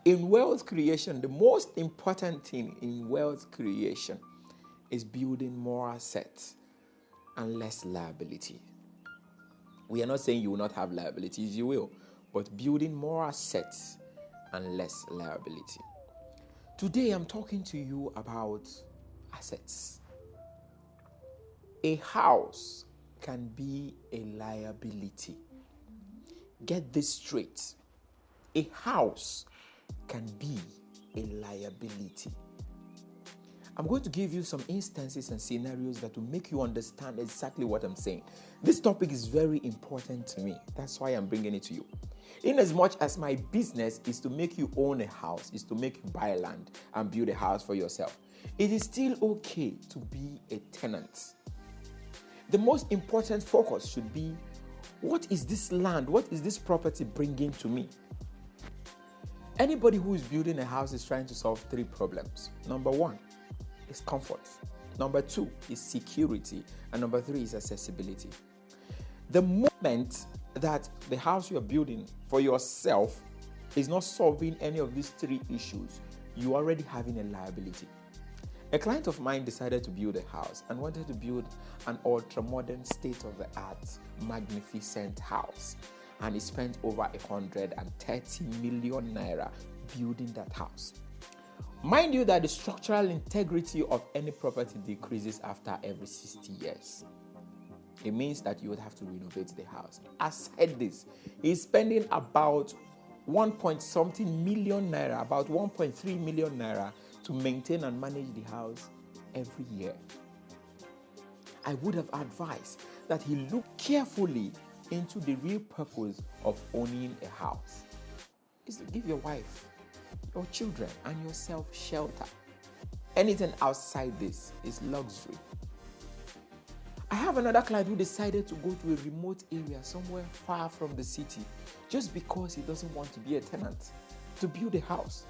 In wealth creation, the most important thing in wealth creation is building more assets and less liability. We are not saying you will not have liabilities, you will, but building more assets and less liability. Today I'm talking to you about assets. A house can be a liability. Get this straight. A house can be a liability. I'm going to give you some instances and scenarios that will make you understand exactly what I'm saying. This topic is very important to me. That's why I'm bringing it to you. In as much as my business is to make you own a house, is to make you buy land and build a house for yourself, it is still okay to be a tenant. The most important focus should be, what is this land, what is this property bringing to me? Anybody who is building a house is trying to solve three problems. Number one is comfort. Number two is security. And number three is accessibility. The moment that the house you are building for yourself is not solving any of these three issues, you are already having a liability. A client of mine decided to build a house and wanted to build an ultra-modern, state-of-the-art, magnificent house. And he spent over 130 million naira building that house. Mind you that the structural integrity of any property decreases after every 60 years. It means that you would have to renovate the house. Aside this, he's spending about 1.something million naira, about 1.3 million naira to maintain and manage the house every year. I would have advised that he look carefully into the real purpose of owning a house. Is to give your wife, your children, and yourself shelter. Anything outside this is luxury. I have another client who decided to go to a remote area somewhere far from the city just because he doesn't want to be a tenant, to build a house.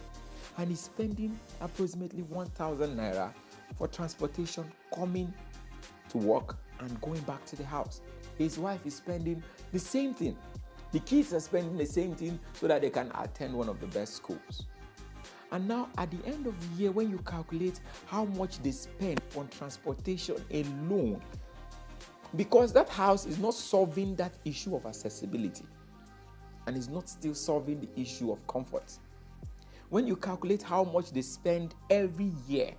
And he's spending approximately 1,000 naira for transportation coming to work and going back to the house. His wife is spending the same thing. The kids are spending the same thing so that they can attend one of the best schools. And now at the end of the year, when you calculate how much they spend on transportation alone, because that house is not solving that issue of accessibility and is not still solving the issue of comfort. When you calculate how much they spend every year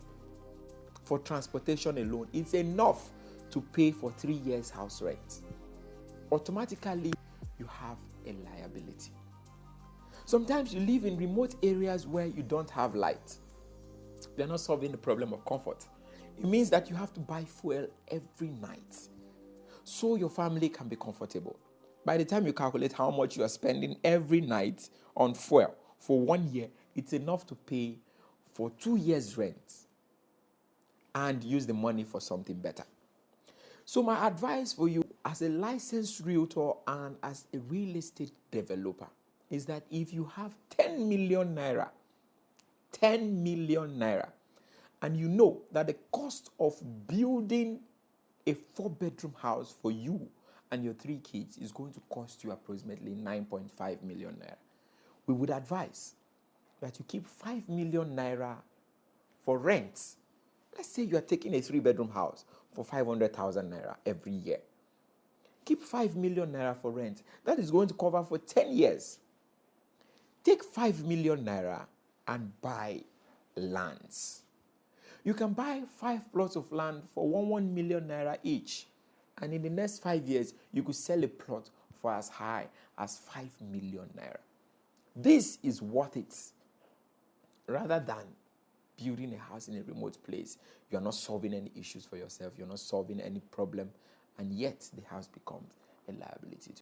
for transportation alone, it's enough to pay for 3 years house rent. Automatically, you have a liability. Sometimes you live in remote areas where you don't have light. They're not solving the problem of comfort. It means that you have to buy fuel every night so your family can be comfortable. By the time you calculate how much you are spending every night on fuel for 1 year, it's enough to pay for 2 years' rent and use the money for something better. So my advice for you as a licensed realtor and as a real estate developer is that if you have 10 million naira, and you know that the cost of building a 4-bedroom house for you and your 3 kids is going to cost you approximately 9.5 million naira, we would advise that you keep 5 million naira for rent. Let's say you are taking a 3-bedroom house for 500,000 naira every year. Keep 5 million naira for rent. That is going to cover for 10 years. Take 5 million naira and buy lands. You can buy 5 plots of land for 1 million naira each. And in the next 5 years, you could sell a plot for as high as 5 million naira. This is worth it. Rather than building a house in a remote place, you are not solving any issues for yourself, you're not solving any problem, and yet the house becomes a liability to you.